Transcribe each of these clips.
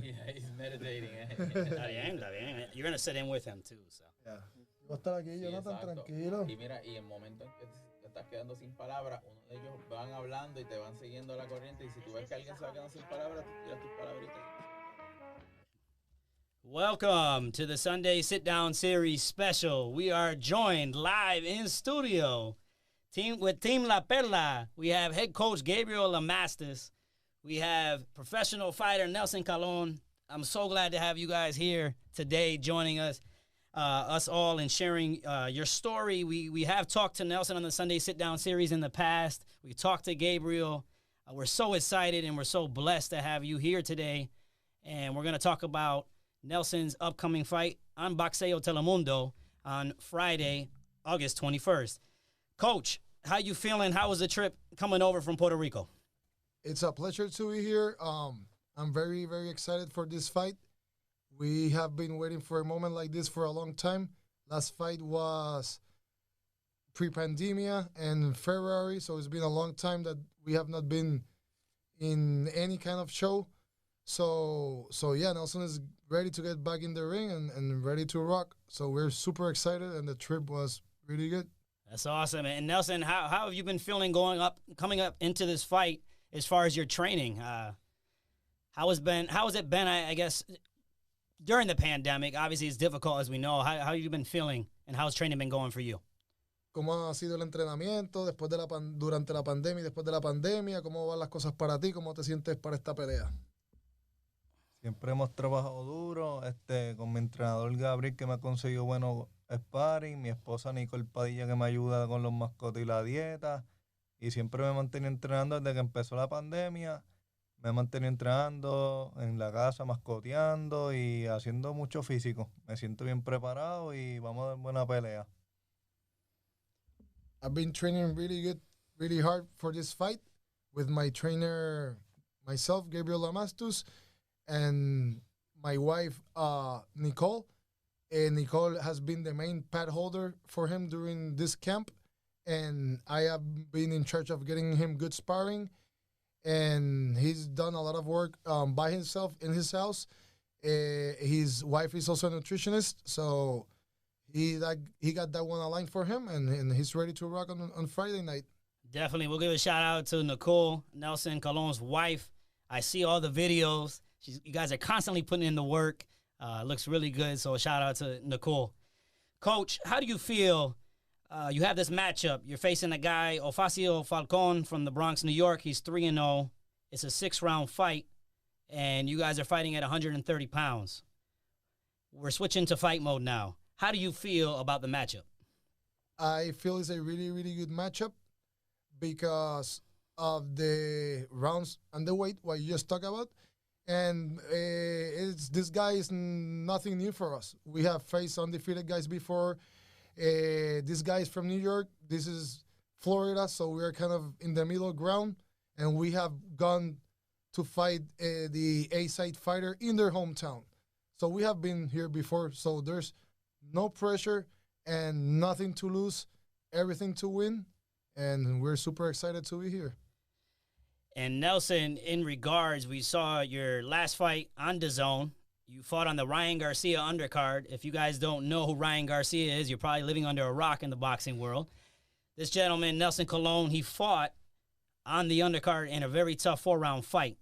Yeah, he's meditating. Está bien, está bien. You're gonna sit in with him too, so. Yeah. Voy a estar aquí, Sí, Jonathan, exacto. tranquilo. Y mira, y el momento en que te estás quedando sin palabras, uno de ellos van hablando y te van siguiendo la corriente. Y si tú ves que alguien se va quedando sin palabras, tú tiras tus palabritas. Welcome to the Sunday Sit Down Series special. We are joined live in studio with Team La Perla. We have head coach Gabriel Lamastis. We have professional fighter Nelson Colon. I'm so glad to have you guys here today joining us all and sharing your story. We have talked to Nelson on the Sunday Sit Down Series in the past. We talked to Gabriel. We're so excited and we're so blessed to have you here today. And we're going to talk about Nelson's upcoming fight on BOXEO Telemundo on Friday, August 21st. Coach, how you feeling? How was the trip coming over from Puerto Rico? It's a pleasure to be here. I'm very, very excited for this fight. We have been waiting for a moment like this for a long time. Last fight was pre-pandemia in February, so it's been a long time that we have not been in any kind of show. So yeah, Nelson is ready to get back in the ring and ready to rock. So we're super excited, and the trip was really good. That's awesome. And Nelson, how have you been feeling coming up into this fight as far as your training? How has it been, I guess, during the pandemic? Obviously, it's difficult, as we know. How have you been feeling, and how's training been going for you? ¿Cómo ha sido el entrenamiento durante la pandemia y después de la pandemia? ¿Cómo van las cosas para ti? ¿Cómo te sientes para esta pelea? Siempre hemos trabajado duro, con mi entrenador Gabriel, que me ha conseguido buenos sparring, mi esposa Nicole Padilla, que me ayuda con los mascotas y la dieta, y siempre me he mantenido entrenando desde que empezó la pandemia. Me he mantenido entrenando en la casa, mascoteando y haciendo mucho físico. Me siento bien preparado y vamos a dar buena pelea. I've been training really good, really hard for this fight with my trainer, myself, Gabriel Lamastus, and my wife, Nicole. Nicole has been the main pad holder for him during this camp, and I have been in charge of getting him good sparring. And he's done a lot of work by himself in his house. His wife is also a nutritionist, so he got that one aligned for him, and he's ready to rock on Friday night. Definitely. We'll give a shout out to Nicole, Nelson Colon's wife. I see all the videos. You guys are constantly putting in the work. Looks really good, so a shout out to Nicole. Coach, how do you feel? You have this matchup. You're facing a guy, Ofacio Falcon from the Bronx, New York. He's 3-0. It's a 6-round fight, and you guys are fighting at 130 pounds. We're switching to fight mode now. How do you feel about the matchup? I feel it's a really, really good matchup because of the rounds and the weight, what you just talked about. And this guy is nothing new for us. We have faced undefeated guys before. This guy is from New York. This is Florida, so we're kind of in the middle ground. And we have gone to fight the A-side fighter in their hometown. So we have been here before, so there's no pressure and nothing to lose, everything to win. And we're super excited to be here. And Nelson, in regards, we saw your last fight on DAZN. You fought on the Ryan Garcia undercard. If you guys don't know who Ryan Garcia is, you're probably living under a rock in the boxing world. This gentleman, Nelson Colon, he fought on the undercard in a very tough 4-round fight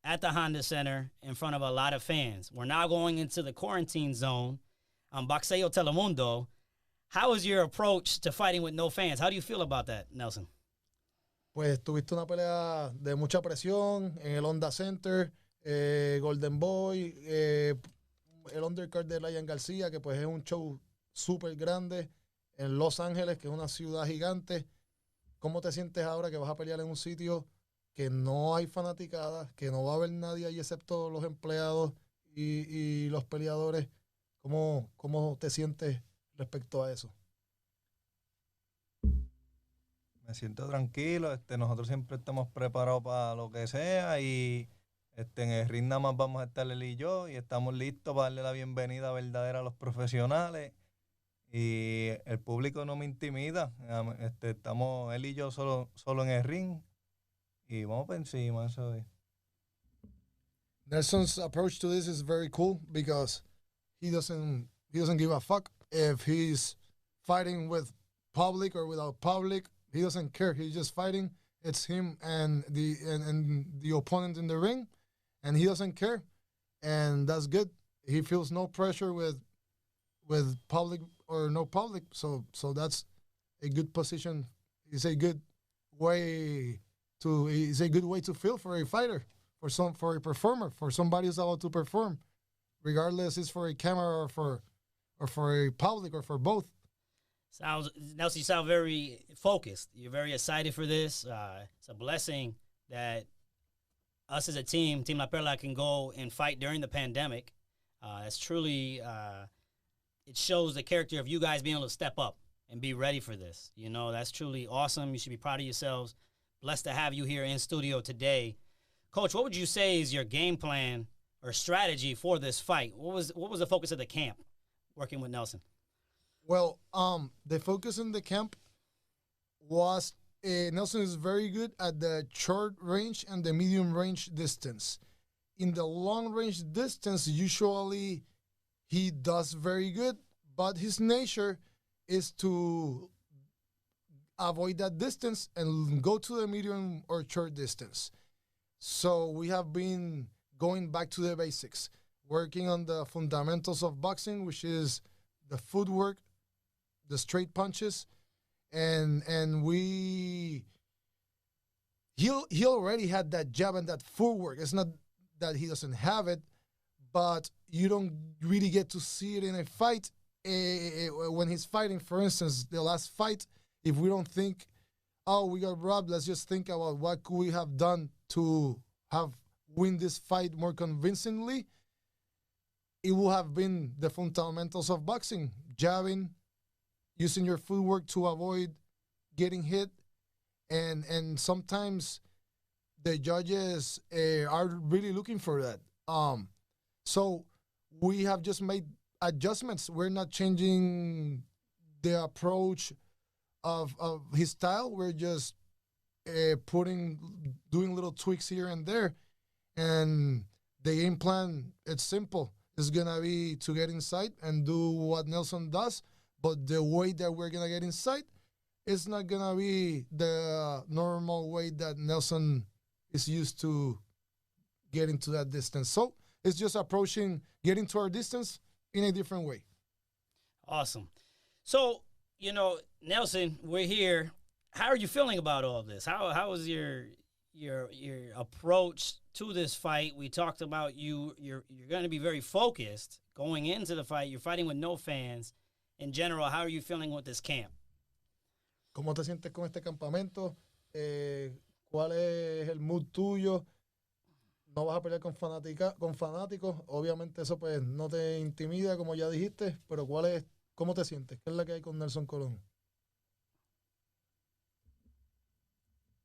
at the Honda Center in front of a lot of fans. We're now going into the quarantine zone on BOXEO Telemundo. How is your approach to fighting with no fans? How do you feel about that, Nelson? Pues tuviste una pelea de mucha presión en el Honda Center, Golden Boy, el undercard de Ryan García, que pues es un show súper grande en Los Ángeles, que es una ciudad gigante. ¿Cómo te sientes ahora que vas a pelear en un sitio que no hay fanaticada, que no va a haber nadie ahí excepto los empleados y los peleadores? ¿Cómo te sientes respecto a eso? Me siento tranquilo, nosotros siempre estamos preparados para lo que sea y en el ring nada más vamos a estar él y yo y estamos listos para darle la bienvenida verdadera a los profesionales y el público no me intimida, estamos él y yo solo en el ring y vamos por encima, eso es. Nelson's approach to this is very cool because he doesn't give a fuck if he's fighting with public or without public. He doesn't care. He's just fighting. It's him and the opponent in the ring, and he doesn't care, and that's good. He feels no pressure with public or no public, so that's a good position. It's a good way to feel for a fighter, for a performer, for somebody who's about to perform, regardless it's for a camera or for a public or for both. Nelson, you sound very focused. You're very excited for this. It's a blessing that us as a team, Team La Perla, can go and fight during the pandemic. It's truly, it shows the character of you guys being able to step up and be ready for this. You know, that's truly awesome. You should be proud of yourselves. Blessed to have you here in studio today. Coach, what would you say is your game plan or strategy for this fight? What was the focus of the camp working with Nelson? Well, the focus in the camp was Nelson is very good at the short range and the medium range distance. In the long range distance, usually he does very good, but his nature is to avoid that distance and go to the medium or short distance. So we have been going back to the basics, working on the fundamentals of boxing, which is the footwork, the straight punches, and he already had that jab and that footwork. It's not that he doesn't have it, but you don't really get to see it in a fight. When he's fighting, for instance, the last fight, if we don't think, oh, we got robbed, let's just think about what could we have done to have win this fight more convincingly. It will have been the fundamentals of boxing, jabbing, using your footwork to avoid getting hit, and sometimes the judges are really looking for that. So we have just made adjustments. We're not changing the approach of his style. We're just doing little tweaks here and there, and the game plan, it's simple. It's gonna be to get inside and do what Nelson does. But the way that we're going to get inside is not going to be the normal way that Nelson is used to getting to that distance. So it's just getting to our distance in a different way. Awesome. So, you know, Nelson, we're here. How are you feeling about all this? How was your approach to this fight? We talked about you're going to be very focused going into the fight. You're fighting with no fans. In general, how are you feeling with this camp? ¿Cómo te sientes con este campamento? ¿Cuál es el mood tuyo? No vas a pelear con fanáticos. Obviamente eso pues no te intimida, como ya dijiste, pero ¿cómo te sientes? ¿Qué es la que hay con Nelson Colón?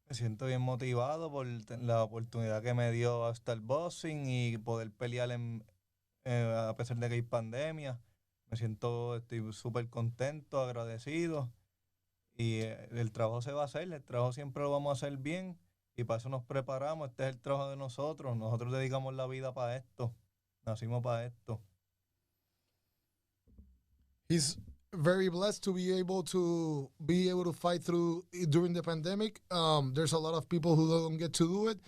Me siento bien motivado por la oportunidad que me dio hasta el boxing y poder pelear a pesar de que hay pandemia. Estoy súper contento, agradecido, y el trabajo se va a hacer, el trabajo siempre lo vamos a hacer bien, y para eso nos preparamos. Este es el trabajo de nosotros dedicamos la vida para esto, nacimos para esto. He's very blessed to be able to fight during the pandemic. There's a lot of people who don't get to do it,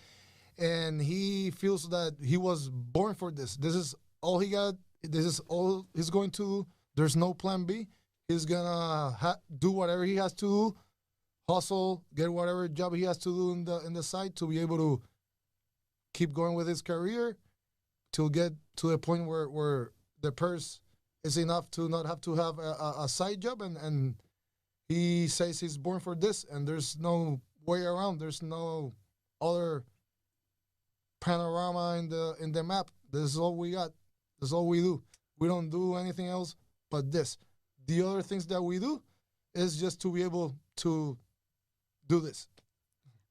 and he feels that he was born for this. This is all he got. This is all he's going to do. There's no plan B. He's going to do whatever he has to do, hustle, get whatever job he has to do in the side to be able to keep going with his career, to get to a point where the purse is enough to not have to have a side job. And he says he's born for this, and there's no way around. There's no other panorama in the map. This is all we got. That's all we do. We don't do anything else but this. The other things that we do is just to be able to do this.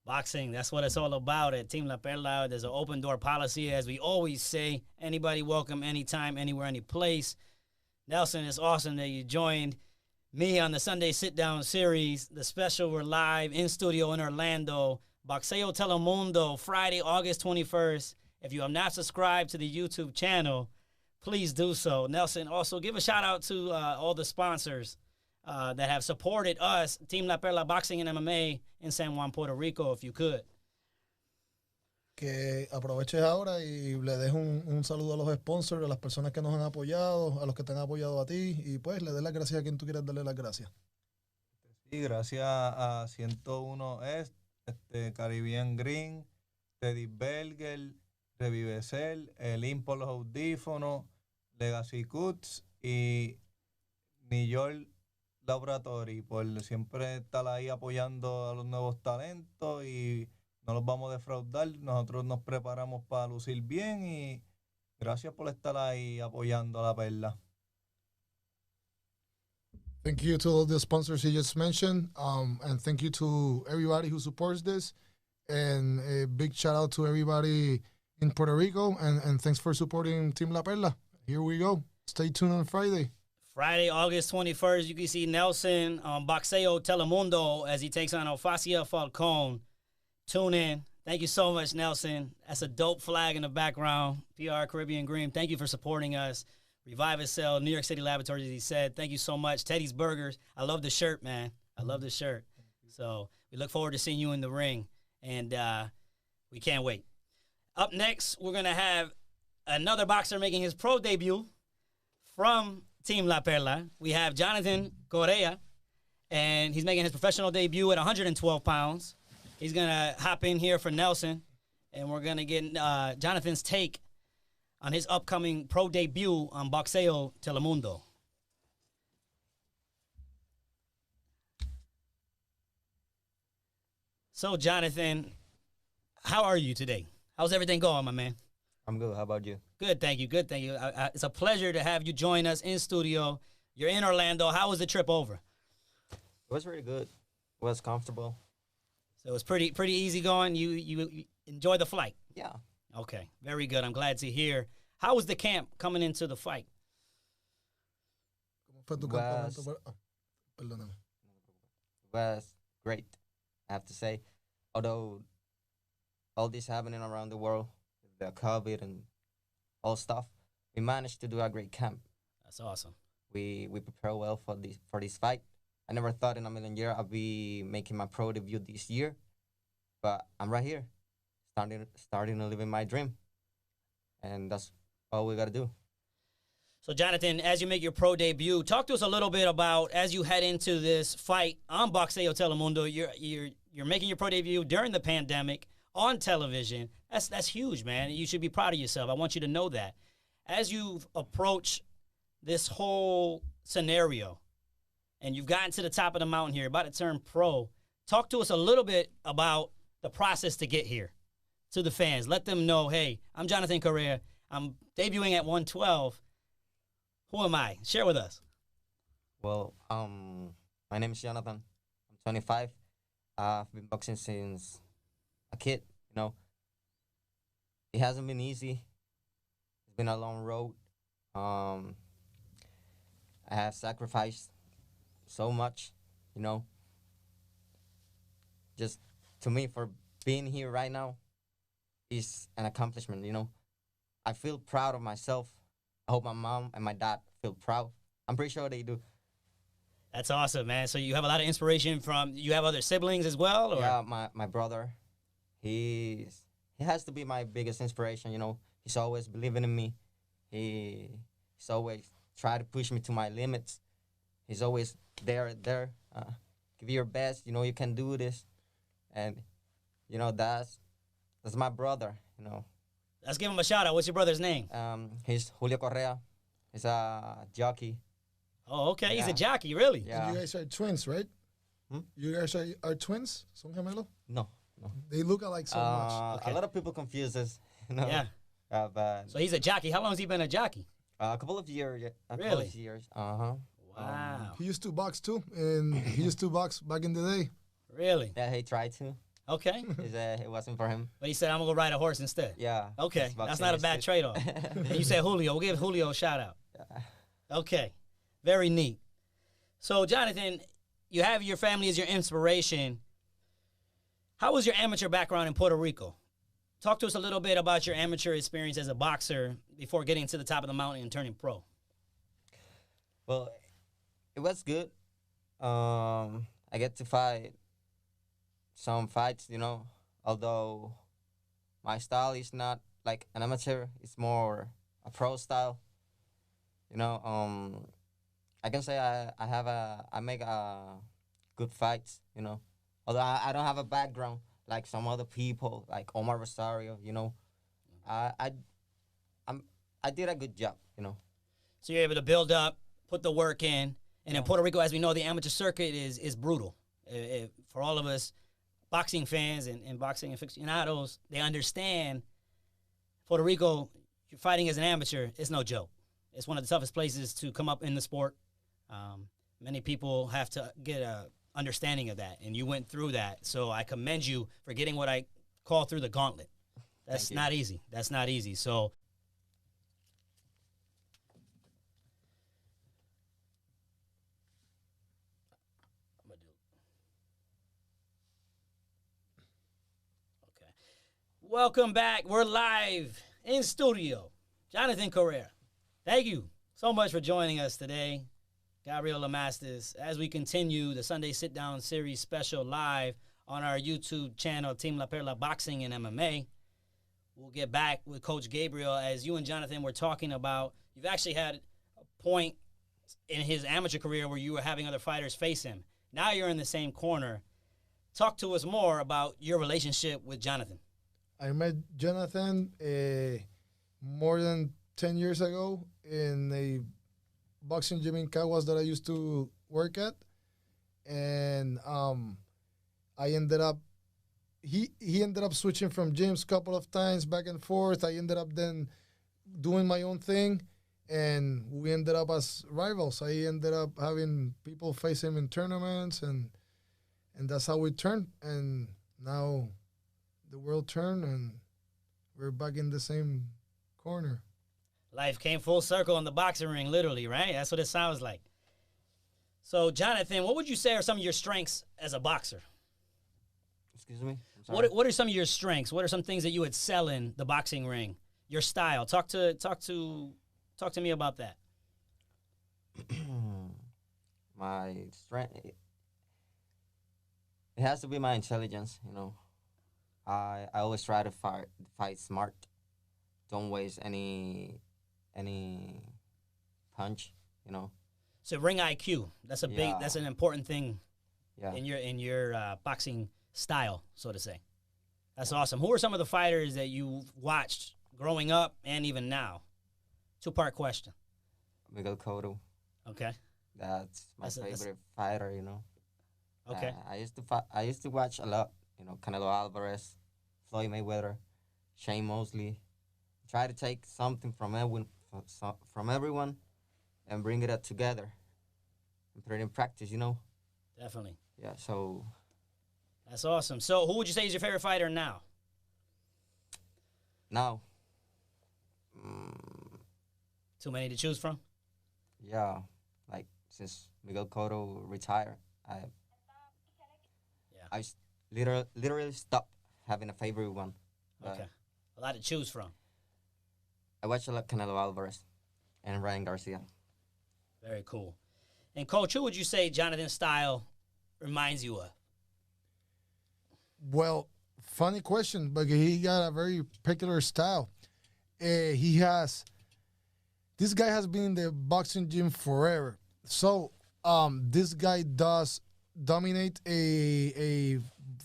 Boxing, that's what it's all about at Team La Perla. There's an open door policy, as we always say. Anybody welcome, anytime, anywhere, any place. Nelson, it's awesome that you joined me on the Sunday sit-down series. The special, we're live in studio in Orlando. BOXEO Telemundo, Friday, August 21st. If you have not subscribed to the YouTube channel, please do so. Nelson, also give a shout out to all the sponsors that have supported us, Team La Perla Boxing and MMA in San Juan, Puerto Rico, if you could. Que aproveches ahora y le dejo un saludo a los sponsors, a las personas que nos han apoyado, a los que te han apoyado a ti, y pues le des las gracias a quien tú quieras darle las gracias. Sí, gracias a 101 Caribbean Green, Teddy Berger, Revivecel, el por los audífonos, Legacy Cuts y New York Laboratory por siempre estar ahí apoyando a los nuevos talentos y no los vamos a defraudar. Nosotros nos preparamos para lucir bien y gracias por estar ahí apoyando a la Perla. Thank you to all the sponsors you just mentioned, and thank you to everybody who supports this, and a big shout out to everybody in Puerto Rico, and thanks for supporting Team La Perla. Here we go. Stay tuned on Friday. Friday, August 21st, you can see Nelson on BOXEO Telemundo as he takes on Alfacia Falcon. Tune in. Thank you so much, Nelson. That's a dope flag in the background. PR Caribbean Green, thank you for supporting us. Revive Cell, New York City Laboratories, as he said. Thank you so much. Teddy's Burgers. I love the shirt, man. I love the shirt. So we look forward to seeing you in the ring, and we can't wait. Up next, we're going to have another boxer making his pro debut from Team La Perla. We have Jonathan Correa, and he's making his professional debut at 112 pounds. He's going to hop in here for Nelson, and we're going to get Jonathan's take on his upcoming pro debut on BOXEO Telemundo. So, Jonathan, how are you today? How's everything going, my man? I'm good. How about you? Good, thank you. Good, thank you. It's a pleasure to have you join us in studio. You're in Orlando. How was the trip over? It was really good. It was comfortable. So it was pretty easy going. You enjoyed the flight? Yeah. Okay, very good. I'm glad to hear. How was the camp coming into the fight? Perdóname. It was great, I have to say. Although all this happening around the world, the COVID and all stuff, we managed to do a great camp. That's awesome. We prepared well for this fight. I never thought in a million years I'd be making my pro debut this year, but I'm right here, starting to live in my dream, and that's all we gotta do. So, Jonathan, as you make your pro debut, talk to us a little bit about, as you head into this fight on BOXEO Telemundo, you're making your pro debut during the pandemic on television. That's huge, man. You should be proud of yourself. I want you to know that. As you've approached this whole scenario, and you've gotten to the top of the mountain here, about to turn pro, talk to us a little bit about the process to get here to the fans. Let them know, hey, I'm Jonathan Correa. I'm debuting at 112. Who am I? Share with us. Well, my name is Jonathan. I'm 25. I've been boxing since a kid, you know. It hasn't been easy. It's been a long road. I have sacrificed so much, you know. Just to me, for being here right now is an accomplishment, you know. I feel proud of myself. I hope my mom and my dad feel proud. I'm pretty sure they do. That's awesome, man. So you have a lot of inspiration you have other siblings as well? Or? Yeah, my brother, he has to be my biggest inspiration, you know. He's always believing in me. He's always try to push me to my limits. He's always there. Give your best. You know, you can do this. And, you know, that's my brother, you know. Let's give him a shout out. What's your brother's name? He's Julio Correa. He's a jockey. Oh, okay. Yeah. He's a jockey, really? Yeah. And you guys are twins, right? Hmm? You guys are twins? Son gemelo? No. They look alike so much. Okay. A lot of people confuse this, you know. Yeah. But So he's a jockey. How long has he been a jockey? a couple of years. Really? Uh-huh. Wow. He used to box too, and he used to box back in the day. Really? Yeah, he tried to. Okay. It wasn't for him. But he said, I'm going to go ride a horse instead. Yeah. Okay. his That's boxing not a is bad good. trade-off. And you said Julio. We'll give Julio a shout out. Yeah. Okay. Very neat. So, Jonathan, you have your family as your inspiration. How was your amateur background in Puerto Rico? talk to us a little bit about your amateur experience as a boxer before getting to the top of the mountain and turning pro. Well, it was good. I get to fight some fights, you know, although my style is not like an amateur, it's more a pro style. You know, I can say I make good fights, you know. Although I don't have a background like some other people, like Omar Rosario, you know. I did a good job, you know. So you're able to build up, put the work in, and in Puerto Rico, as we know, the amateur circuit is brutal. For all of us boxing fans and boxing aficionados, they understand Puerto Rico, you're fighting as an amateur, it's no joke. It's one of the toughest places to come up in the sport. Many people have to get a understanding of that, and you went through that. So I commend you for getting what I call through the gauntlet. That's not easy. That's not easy. So okay. Welcome back. We're live in studio. Jonathan Correa, thank you so much for joining us today. Gabriel Lamastis, as we continue the Sunday Sit Down Series special live on our YouTube channel, Team La Perla Boxing and MMA. We'll get back with Coach Gabriel. As you and Jonathan were talking about, you've actually had a point in his amateur career where you were having other fighters face him. Now you're in the same corner. Talk to us more about your relationship with Jonathan. I met Jonathan more than 10 years ago in a boxing gym in Caguas that I used to work at. And I ended up, he ended up switching from gyms a couple of times back and forth. I ended up then doing my own thing, and we ended up as rivals. I ended up having people face him in tournaments, and that's how we turned. And now the world turned, and we're back in the same corner. Life came full circle in the boxing ring, literally, right? That's what it sounds like. So, Jonathan, what would you say are some of your strengths as a boxer? Excuse me? I'm sorry. What are some of your strengths? What are some things that you would sell in the boxing ring? Your style. Talk to me about that. My strength, it has to be my intelligence, you know. I always try to fight smart. Don't waste any punch, you know. So ring IQ. That's a big. That's an important thing. Yeah. In your boxing style, so to say. That's awesome. Who are some of the fighters that you watched growing up and even now? Two-part question. Miguel Cotto. Okay. That's my favorite fighter, you know. Okay. I used to watch a lot, you know, Canelo Alvarez, Floyd Mayweather, Shane Mosley. Try to take something from everyone and bring it up together and put it in practice, you know. Definitely. Yeah, so. That's awesome. So who would you say is your favorite fighter now? Now. Too many to choose from? Yeah, like since Miguel Cotto retired, I literally stopped having a favorite one. Okay. A lot to choose from. I watch a lot Canelo Alvarez and Ryan Garcia. Very cool. And Coach, who would you say Jonathan's style reminds you of? Well, funny question, but he got a very peculiar style. This guy has been in the boxing gym forever. So this guy does dominate a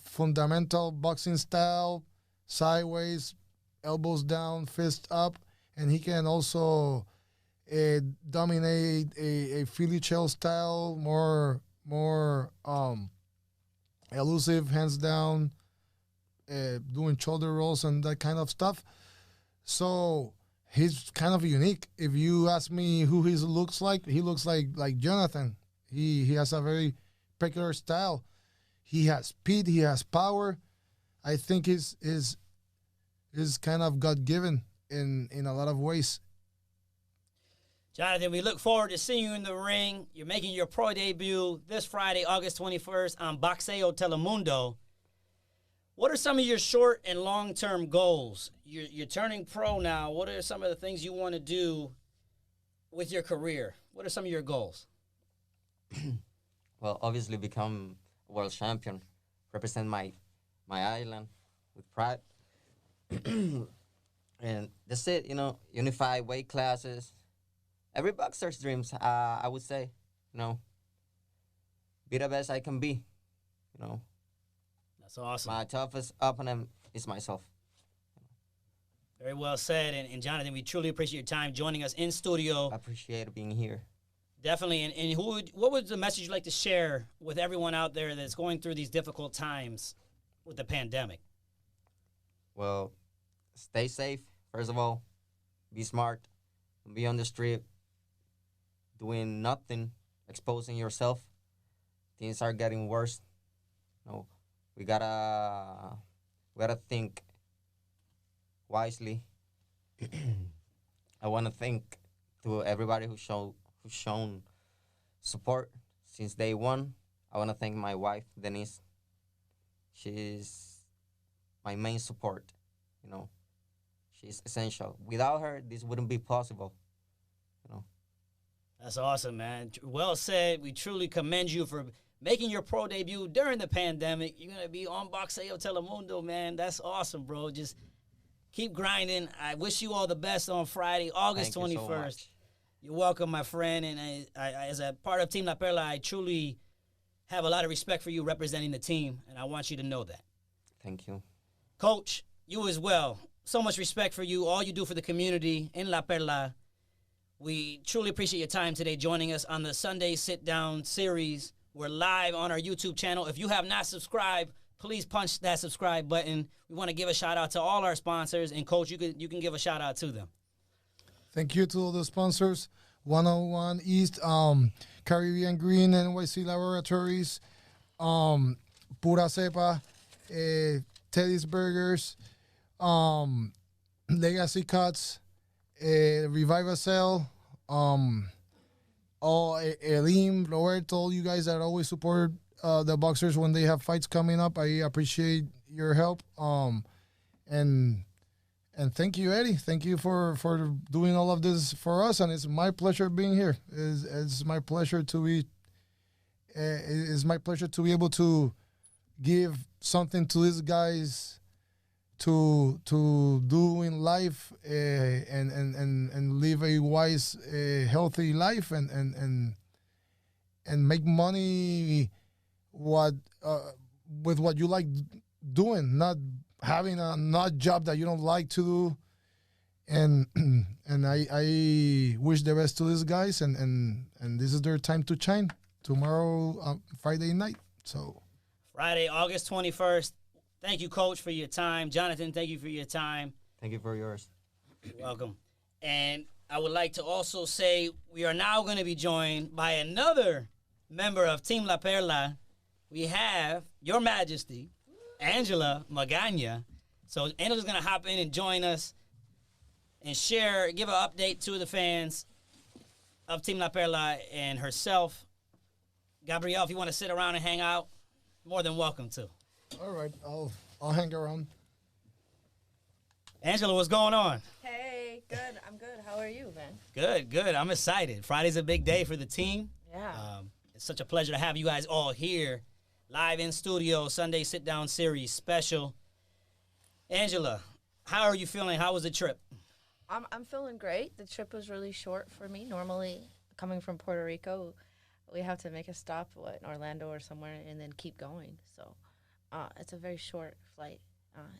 fundamental boxing style, sideways, elbows down, fist up, and he can also dominate a Philly shell style, more elusive, hands down, doing shoulder rolls and that kind of stuff. So he's kind of unique. If you ask me who he looks like Jonathan. He has a very peculiar style. He has speed. He has power. I think is kind of God-given in a lot of ways. Jonathan, we look forward to seeing you in the ring. You're making your pro debut this Friday, August 21st on BOXEO Telemundo. What are some of your short and long-term goals? You're turning pro now. What are some of the things you want to do with your career? What are some of your goals? Well, obviously become a world champion, represent my island with pride. And that's it, you know, unify weight classes. Every boxer's dreams, I would say, you know, be the best I can be, you know. That's awesome. My toughest opponent is myself. Very well said. And Jonathan, we truly appreciate your time joining us in studio. I appreciate being here. Definitely. And what would the message you'd like to share with everyone out there that's going through these difficult times with the pandemic? Well, stay safe, first of all. Be smart. Don't be on the street doing nothing, exposing yourself. Things are getting worse. No, we gotta think wisely. I want to thank to everybody who's shown support since day one. I want to thank my wife, Denise. She's my main support, you know. She's essential. Without her, this wouldn't be possible, you know. That's awesome, man. Well said. We truly commend you for making your pro debut during the pandemic. You're going to be on BOXEO Telemundo, man. That's awesome, bro. Just keep grinding. I wish you all the best on Friday, August 21st. Thank you so much. You're welcome, my friend. And I, as a part of Team La Perla, I truly have a lot of respect for you representing the team, and I want you to know that. Thank you. Coach, you as well. So much respect for you, all you do for the community in La Perla. We truly appreciate your time today joining us on the Sunday Sit Down series. We're live on our YouTube channel. If you have not subscribed, please punch that subscribe button. We want to give a shout out to all our sponsors, and Coach, you can give a shout out to them. Thank you to all the sponsors. 101 East, Caribbean Green, NYC Laboratories, Pura Cepa, Teddy's Burgers, Legacy Cuts, Revive Cell, Elim, Roberto, all you guys that always support the boxers when they have fights coming up. I appreciate your help. And thank you, Eddie. Thank you for doing all of this for us, and it's my pleasure being here. It's my pleasure to be. It's my pleasure to be able to give something to these guys to do in life and live a wise, healthy life and make money with what you like doing, not having a not job that you don't like to do. And I wish the best to these guys, and this is their time to shine tomorrow, Friday night. So Friday, August 21st. Thank you, Coach, for your time. Jonathan, thank you for your time. Thank you for yours. You're welcome. And I would like to also say we are now going to be joined by another member of Team La Perla. We have Your Majesty, Angela Magana. So Angela's going to hop in and join us and give an update to the fans of Team La Perla and herself. Gabriel, if you want to sit around and hang out, more than welcome to. all right, I'll hang around. Angela, what's going on? Hey, good. I'm good. How are you, man? Good. I'm excited. Friday's a big day for the team. Yeah. It's such a pleasure to have you guys all here, live in studio, Sunday Sit Down Series special. Angela, how are you feeling? How was the trip? I'm feeling great. The trip was really short for me. Normally, coming from Puerto Rico, we have to make a stop in Orlando or somewhere and then keep going. So it's a very short flight.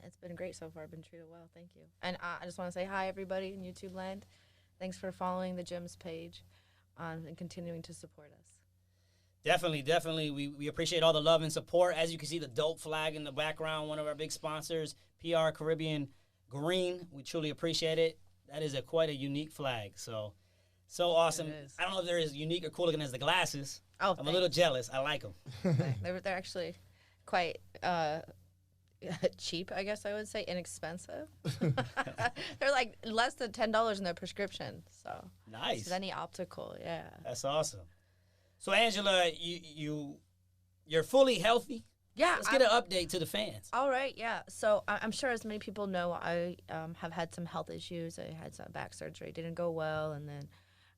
It's been great so far. I've been treated well. Thank you. And I just want to say hi, everybody in YouTube land. Thanks for following the Gyms page and continuing to support us. Definitely. We appreciate all the love and support. As you can see, the dope flag in the background, one of our big sponsors, PR Caribbean Green. We truly appreciate it. That is quite a unique flag. So awesome. I don't know if they're as unique or cool looking as the glasses. Oh, I'm a little jealous. I like them. They're actually quite cheap, I guess I would say, inexpensive. They're like less than $10 in their prescription. So nice. It's any optical, yeah. That's awesome. So Angela, you're fully healthy. Yeah. Let's get an update to the fans. All right, yeah. So I'm sure as many people know, I have had some health issues. I had some back surgery. It didn't go well, and then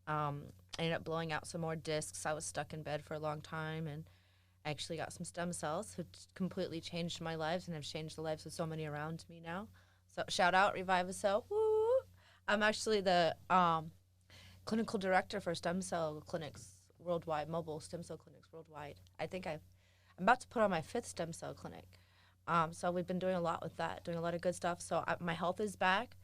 I ended up blowing out some more discs. I was stuck in bed for a long time, and I actually got some stem cells, which completely changed my lives and have changed the lives of so many around me now. So shout out, Revive a Cell. Woo! I'm actually the clinical director for stem cell clinics worldwide, mobile stem cell clinics worldwide. I think I'm about to put on my 5th stem cell clinic. So we've been doing a lot with that, doing a lot of good stuff. So my health is back.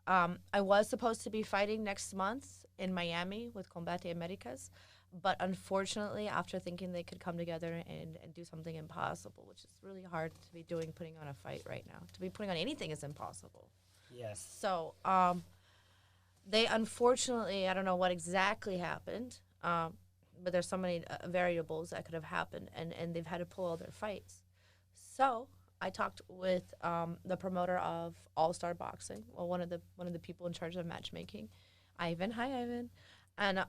I was supposed to be fighting next month in Miami with Combate Americas, but unfortunately, after thinking they could come together and do something impossible, which is really hard to be doing, putting on a fight right now. To be putting on anything is impossible. Yes. So they unfortunately, I don't know what exactly happened, but there's so many variables that could have happened, and they've had to pull all their fights. So I talked with the promoter of All Star Boxing, well, one of the people in charge of matchmaking, Ivan. Hi, Ivan. And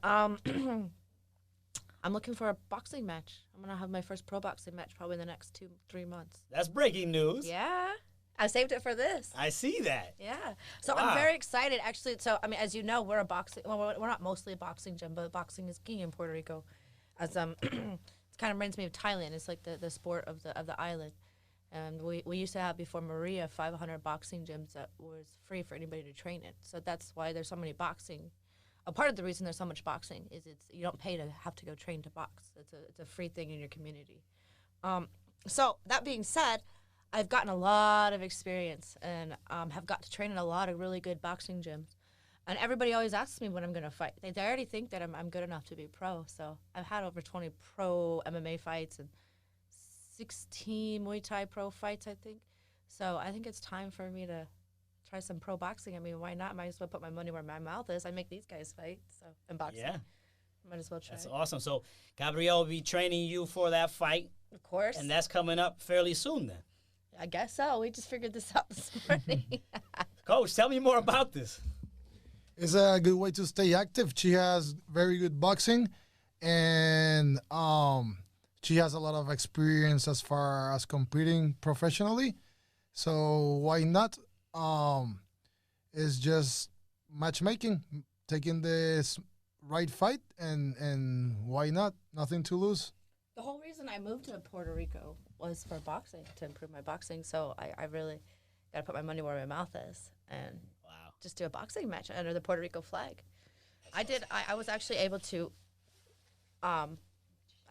I'm looking for a boxing match. I'm gonna have my first pro boxing match probably in the next 2-3 months. That's breaking news. Yeah, I saved it for this. I see that. Yeah. So Wow. I'm very excited, actually. So, I mean, as you know, we're a boxing, well, we're not mostly a boxing gym, but boxing is king in Puerto Rico. As it kind of reminds me of Thailand. It's like the sport of the island. And we used to have, before Maria, 500 boxing gyms that was free for anybody to train in. So that's why there's so many boxing. A part of the reason there's so much boxing is you don't pay to have to go train to box. It's a free thing in your community. So that being said, I've gotten a lot of experience and have got to train in a lot of really good boxing gyms. And everybody always asks me when I'm going to fight. They already think that I'm good enough to be pro. So I've had over 20 pro MMA fights and 16 Muay Thai pro fights, I think. So I think it's time for me to try some pro boxing. I mean, why not? Might as well put my money where my mouth is. I make these guys fight, so in boxing. Yeah. Might as well try. That's awesome. So Gabrielle will be training you for that fight. Of course. And that's coming up fairly soon then. I guess so. We just figured this out this morning. Coach, tell me more about this. It's a good way to stay active. She has very good boxing, and she has a lot of experience as far as competing professionally. So why not? It's just matchmaking, taking this right fight, and why not? Nothing to lose. The whole reason I moved to Puerto Rico was for boxing, to improve my boxing. So I really got to put my money where my mouth is and just do a boxing match under the Puerto Rico flag. I was actually able to, I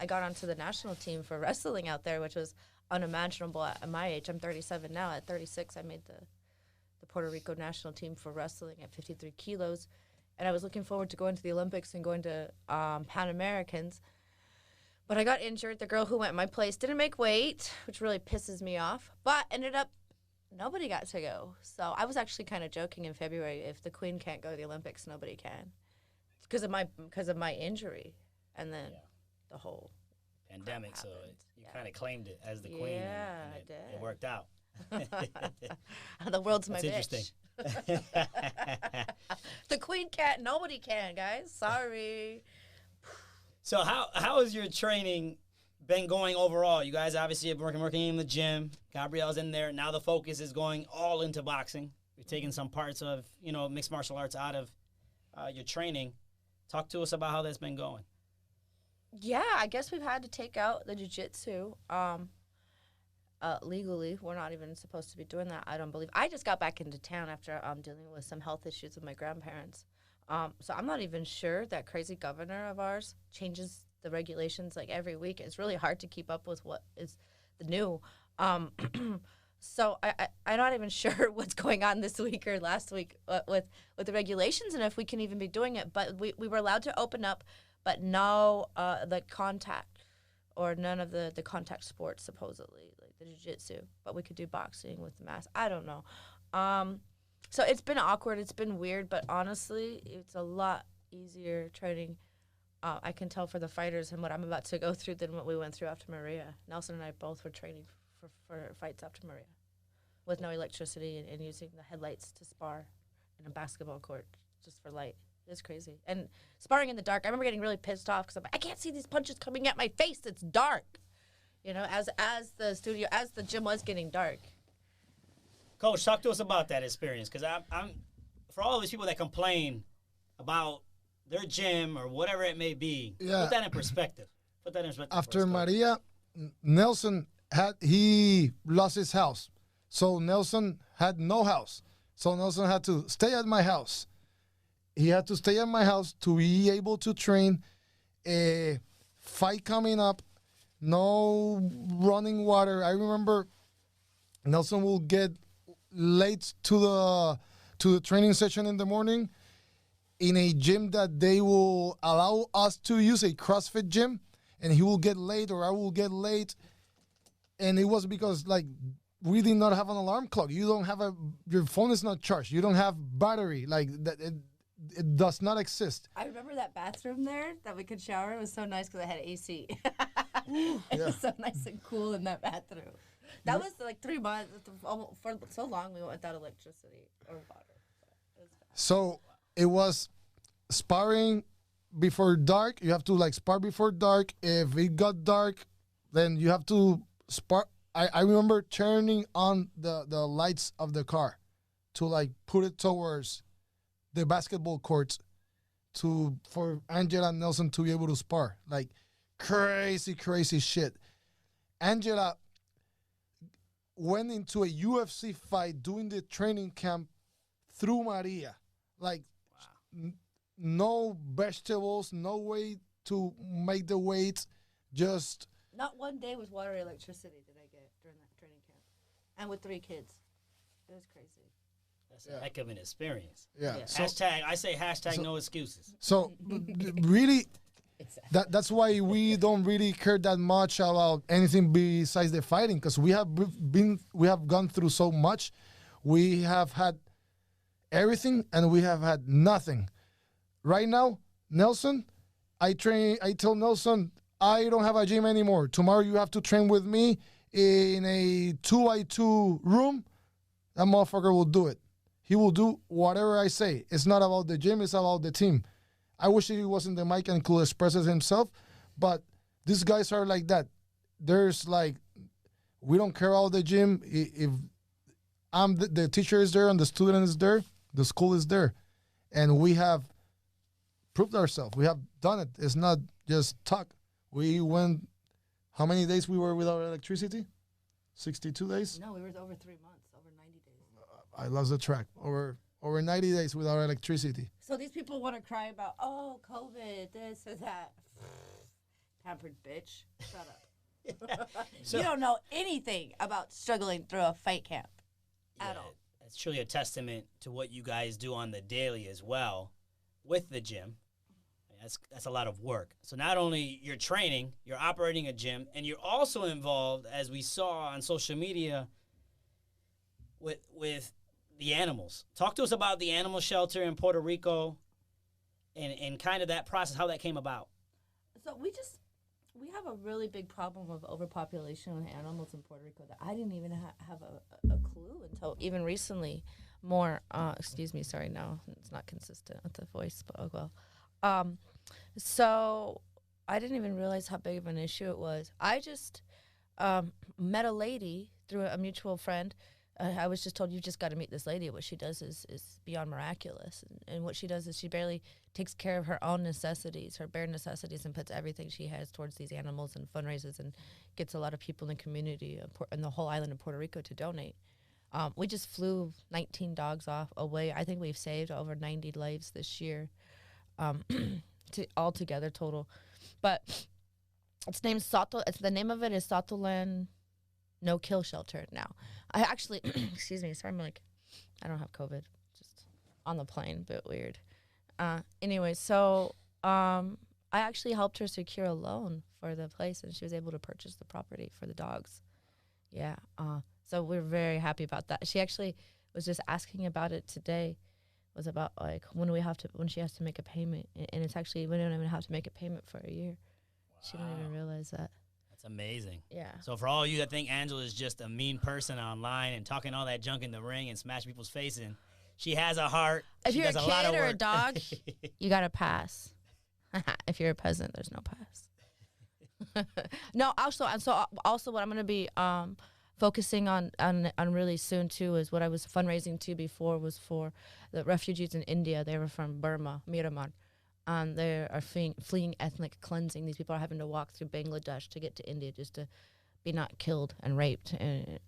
got onto the national team for wrestling out there, which was unimaginable at my age. I'm 37 now. At 36, I made the Puerto Rico national team for wrestling at 53 kilos. And I was looking forward to going to the Olympics and going to Pan Americans. But I got injured. The girl who went in my place didn't make weight, which really pisses me off. But ended up, nobody got to go. So I was actually kind of joking in February, if the queen can't go to the Olympics, nobody can. Because of my injury. And then the whole pandemic, so you kind of claimed it as the queen. Yeah, and I did. It worked out. The world's my That's bitch. interesting. The queen can't. Nobody can, guys. Sorry. So how has your training been going overall? You guys obviously have been working in the gym. Gabrielle's in there. Now the focus is going all into boxing. You're taking some parts of, mixed martial arts out of your training. Talk to us about how that's been going. Yeah, I guess we've had to take out the jiu-jitsu legally. We're not even supposed to be doing that, I don't believe. I just got back into town after dealing with some health issues with my grandparents. So I'm not even sure that crazy governor of ours changes the regulations like every week. It's really hard to keep up with what is the new. So I'm not even sure what's going on this week or last week with the regulations and if we can even be doing it. But we were allowed to open up, but no the contact or none of the contact sports, supposedly, like the jiu-jitsu. But we could do boxing with the mask. I don't know. So it's been awkward. It's been weird. But honestly, it's a lot easier training. I can tell for the fighters and what I'm about to go through than what we went through after Maria. Nelson and I both were training for fights after Maria with no electricity and using the headlights to spar in a basketball court just for light. It's crazy. And sparring in the dark, I remember getting really pissed off because I'm like, I can't see these punches coming at my face. It's dark. You know, as the gym was getting dark. Coach, talk to us about that experience, because I'm for all these people that complain about their gym or whatever it may be. Yeah. Put that in perspective. After Maria, Nelson he lost his house, so Nelson had no house. So Nelson had to stay at my house. He had to stay at my house to be able to train. A fight coming up, no running water. I remember Nelson will get late to the training session in the morning in a gym that they will allow us to use, a CrossFit gym, and he will get late or I will get late. And it was because like we did not have an alarm clock. You don't have your phone is not charged. You don't have battery. Like that, it does not exist. I remember that bathroom there that we could shower. It was so nice because it had AC. It was so nice and cool in that bathroom. That was like 3 months. For so long, we went without electricity or water. It was bad. So it was sparring before dark. You have to like spar before dark. If it got dark, then you have to spar. I remember turning on the lights of the car to like put it towards the basketball courts for Angela and Nelson to be able to spar. Like crazy shit. Angela went into a UFC fight doing the training camp through Maria. Like no vegetables, no way to make the weights, just... Not one day with water or electricity did I get during that training camp. And with 3 kids. It was crazy. That's a heck of an experience. Yeah. So, I say hashtag no excuses. So really, that's why we don't really care that much about anything besides the fighting, because we have gone through so much. We have had everything and we have had nothing. Right now, Nelson, I tell Nelson, I don't have a gym anymore. Tomorrow you have to train with me in a 2x2 room. That motherfucker will do it. He will do whatever I say. It's not about the gym, it's about the team. I wish he wasn't the mic and could express it himself, but these guys are like that. There's like, we don't care about the gym. If I'm the teacher is there and the student is there, the school is there. And we have proved ourselves. We have done it. It's not just talk. We went, how many days we were without electricity? 62 days? No, we were over 3 months, over 90 days. I lost the track. Over 90 days without electricity. So these people want to cry about, oh, COVID, this or that. Pampered bitch. Shut up. You don't know anything about struggling through a fight camp at all. It's truly a testament to what you guys do on the daily as well with the gym. That's a lot of work. So not only you're training, you're operating a gym, and you're also involved, as we saw on social media, with the animals. Talk to us about the animal shelter in Puerto Rico and kind of that process, how that came about. So we have a really big problem of overpopulation with animals in Puerto Rico that I didn't even have a clue until even recently. More, excuse me, sorry, no, it's not consistent with the voice, but oh well. So I didn't even realize how big of an issue it was. I just met a lady through a mutual friend. I was just told, you just got to meet this lady. What she does is beyond miraculous. And what she does is she barely takes care of her own necessities, her bare necessities, and puts everything she has towards these animals and fundraises and gets a lot of people in the community and the whole island of Puerto Rico to donate. We just flew 19 dogs away. I think we've saved over 90 lives this year, all together total. But it's named Soto. The name of it is Sotoland No Kill Shelter now. I actually, excuse me, sorry, I don't have COVID, just on the plane, bit weird. Anyway, so I actually helped her secure a loan for the place, and she was able to purchase the property for the dogs. Yeah, so we're very happy about that. She actually was just asking about it today, was about like when she has to make a payment, and it's actually, we don't even have to make a payment for a year. Wow. She didn't even realize that. That's amazing. Yeah. So for all you that think Angela is just a mean person online and talking all that junk in the ring and smash people's face in, she has a heart. If she you're a does a lot kid of or a work. dog, you got to pass. If you're a peasant, there's no pass. No, also, and so also what I'm going to be focusing on really soon too is what I was fundraising to before was for the refugees in India. They were from Burma, Myanmar. They are fleeing ethnic cleansing. These people are having to walk through Bangladesh to get to India just to be not killed and raped, and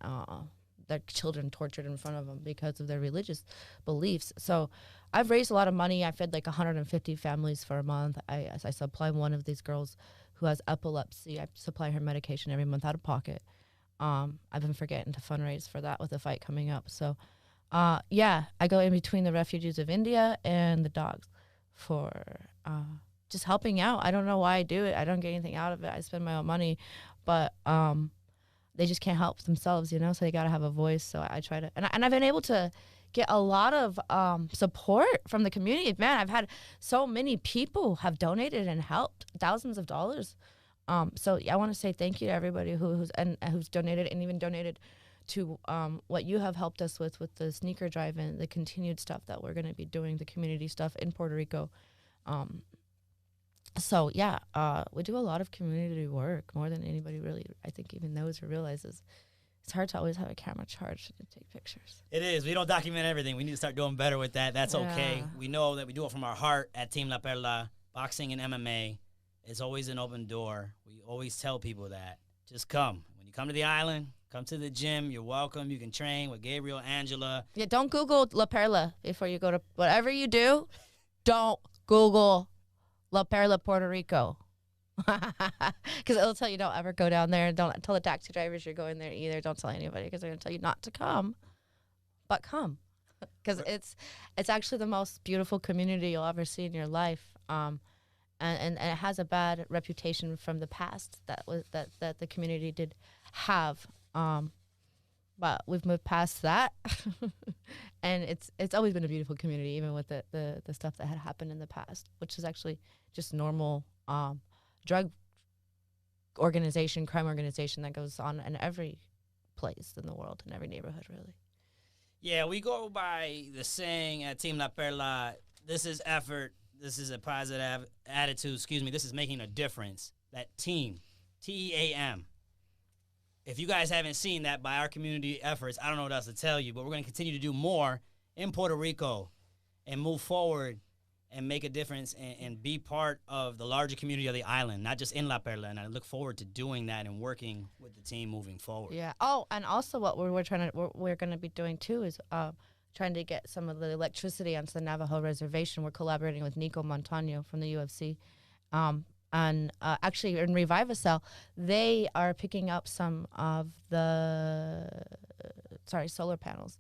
their children tortured in front of them because of their religious beliefs. So I've raised a lot of money. I fed like 150 families for a month. I supply one of these girls who has epilepsy. I supply her medication every month out of pocket. I've been forgetting to fundraise for that with the fight coming up. So, yeah, I go in between the refugees of India and the dogs for just helping out. I don't know why I do it. I don't get anything out of it. I spend my own money, but they just can't help themselves, you know, so they got to have a voice. So I try to, and I've been able to get a lot of support from the community. Man, I've had so many people have donated and helped, thousands of dollars. So I want to say thank you to everybody who's donated and even donated to what you have helped us with the sneaker drive and the continued stuff that we're going to be doing, the community stuff in Puerto Rico. So yeah, we do a lot of community work, more than anybody really, I think, even knows or realizes. It's hard to always have a camera charged to take pictures. It is. We don't document everything. We need to start doing better with that. That's okay. Yeah. We know that we do it from our heart at Team La Perla. Boxing and MMA is always an open door. We always tell people that. Just come. When you come to the island, come to the gym. You're welcome. You can train with Gabriel, Angela. Yeah, don't Google La Perla before you go to whatever you do. Don't Google La Perla, Puerto Rico. Because it'll tell you don't ever go down there. Don't tell the taxi drivers you're going there either. Don't tell anybody because they're going to tell you not to come. But come. Because it's actually the most beautiful community you'll ever see in your life. And it has a bad reputation from the past that the community did have. But we've moved past that. And it's always been a beautiful community, even with the stuff that had happened in the past, which is actually just normal drug organization, crime organization that goes on in every place in the world, in every neighborhood, really. Yeah, we go by the saying at Team La Perla, this is effort, this is a positive attitude, this is making a difference. That team, TEAM. If you guys haven't seen that by our community efforts, I don't know what else to tell you, but we're going to continue to do more in Puerto Rico and move forward and make a difference and be part of the larger community of the island, not just in La Perla. And I look forward to doing that and working with the team moving forward. Yeah. Oh, and also what we're going to be doing too is trying to get some of the electricity onto the Navajo reservation. We're collaborating with Nico Montano from the UFC. And actually in Revivacell, they are picking up some of the solar panels.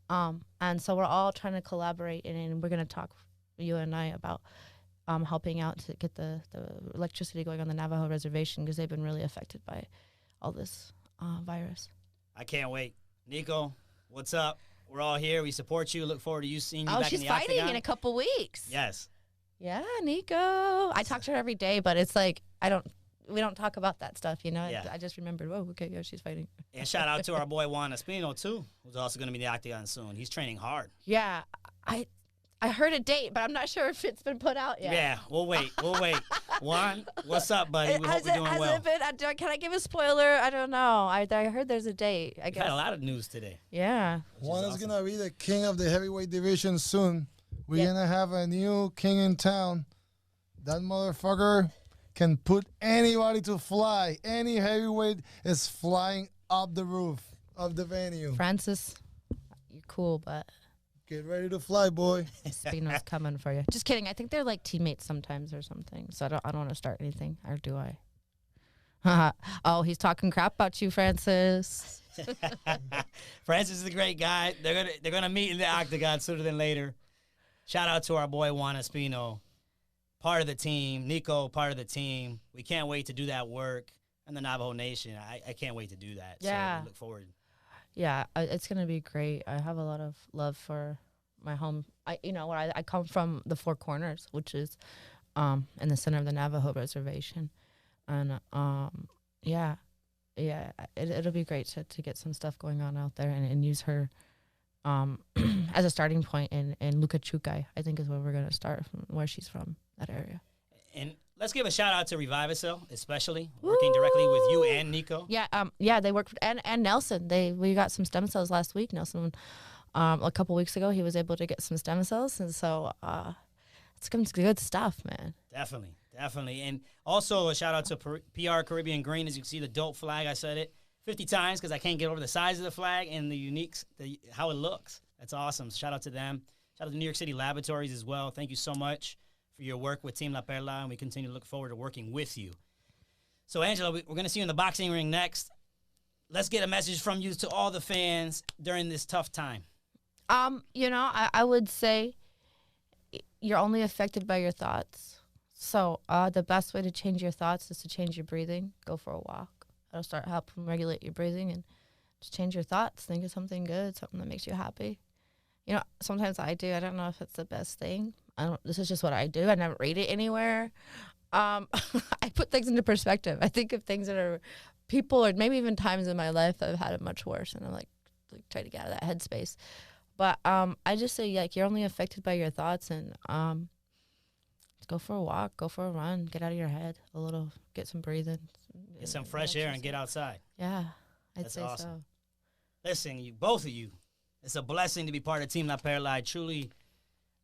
And so we're all trying to collaborate, and we're going to talk, you and I, about helping out to get the electricity going on the Navajo reservation, because they've been really affected by all this virus. I can't wait. Nico, what's up? We're all here. We support you. Look forward to seeing you back in the octagon. Oh, she's fighting in a couple weeks. Yes. Yeah, Nico. I talk to her every day, but it's like we don't talk about that stuff, you know? Yeah. I just remembered, oh, okay, yeah, she's fighting. And shout out to our boy Juan Espino, too, who's also going to be in the octagon soon. He's training hard. Yeah, I heard a date, but I'm not sure if it's been put out yet. Yeah, we'll wait. Juan, what's up, buddy? We hope you're doing well. Can I give a spoiler? I don't know. I heard there's a date. I guess. Had a lot of news today. Yeah. Juan is awesome. going to be the king of the heavyweight division soon. We're going to have a new king in town. That motherfucker can put anybody to fly. Any heavyweight is flying up the roof of the venue. Francis, you're cool, but Get ready to fly, boy. Espino's coming for you. Just kidding. I think they're like teammates sometimes or something. So I don't want to start anything, or do I? Oh, he's talking crap about you, Francis. Francis is a great guy. They're gonna meet in the octagon sooner than later. Shout out to our boy Juan Espino, part of the team. Nico, part of the team. We can't wait to do that work in the Navajo Nation. I can't wait to do that. Yeah. So we look forward. Yeah, it's gonna be great. I have a lot of love for my home. I come from the Four Corners, which is in the center of the Navajo reservation, and it'll be great to get some stuff going on out there and use her as a starting point in Lukachukai. I think is where we're gonna start, from where she's from, that area. And let's give a shout out to Revive-A-Cell, especially working directly with you and Nico. Yeah, they worked and Nelson. We got some stem cells last week. Nelson, a couple weeks ago, he was able to get some stem cells, and so it's good stuff, man. Definitely. And also a shout out to PR Caribbean Green. As you can see, the dope flag. I said it 50 times because I can't get over the size of the flag and the how it looks. That's awesome. Shout out to them. Shout out to New York City Laboratories as well. Thank you so much for your work with Team La Perla, and we continue to look forward to working with you. So, Angela, we're going to see you in the boxing ring next. Let's get a message from you to all the fans during this tough time. I would say you're only affected by your thoughts. So the best way to change your thoughts is to change your breathing. Go for a walk. It'll start helping regulate your breathing and just change your thoughts. Think of something good, something that makes you happy. Sometimes I do. I don't know if it's the best thing. This is just what I do. I never read it anywhere. I put things into perspective. I think of things that are people or maybe even times in my life that I've had it much worse, and I'm like try to get out of that headspace. But I just say you're only affected by your thoughts, and go for a walk, go for a run, get out of your head a little, get some breathing, get some fresh air, and get outside. Yeah, That's say awesome. so. Listen, both of you, it's a blessing to be part of Team La Perla.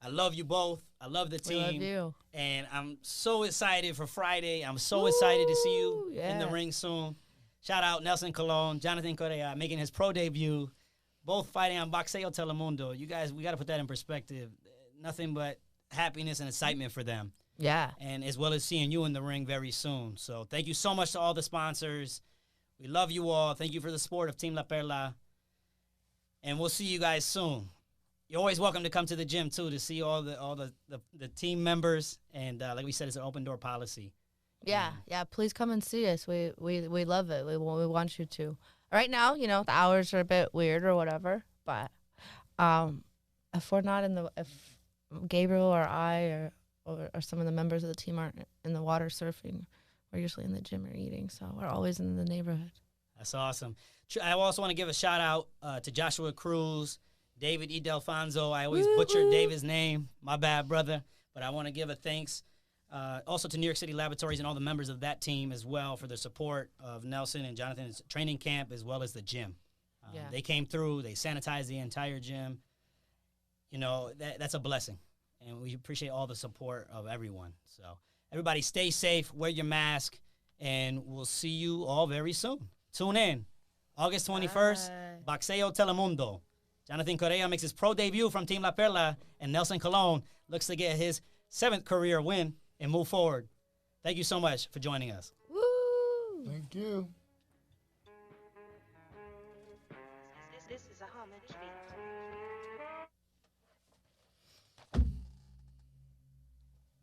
I love you both. I love the team. We love you. And I'm so excited for Friday. I'm so excited to see you in the ring soon. Shout out Nelson Colon, Jonathan Correa, making his pro debut. Both fighting on BOXEO Telemundo. You guys, we got to put that in perspective. Nothing but happiness and excitement for them. Yeah. And as well as seeing you in the ring very soon. So thank you so much to all the sponsors. We love you all. Thank you for the support of Team La Perla. And we'll see you guys soon. You're always welcome to come to the gym, too, to see all the team members. And like we said, it's an open door policy. Yeah. Please come and see us. We love it. We want you to. Right now, the hours are a bit weird or whatever. But if we're not if Gabriel or I or some of the members of the team aren't in the water surfing, we're usually in the gym or eating. So we're always in the neighborhood. That's awesome. I also want to give a shout out to Joshua Cruz, David E. Delfonso. I always butcher David's name. My bad, brother. But I want to give a thanks also to New York City Laboratories and all the members of that team as well for the support of Nelson and Jonathan's training camp as well as the gym. They came through. They sanitized the entire gym. That's a blessing. And we appreciate all the support of everyone. So everybody stay safe, wear your mask, and we'll see you all very soon. Tune in. August 21st, BOXEO Telemundo. Jonathan Correa makes his pro debut from Team La Perla, and Nelson Colon looks to get his 7th career win and move forward. Thank you so much for joining us. Woo! Thank you. This is a homage beat.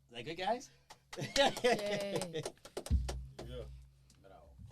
Is that good, guys? Yay.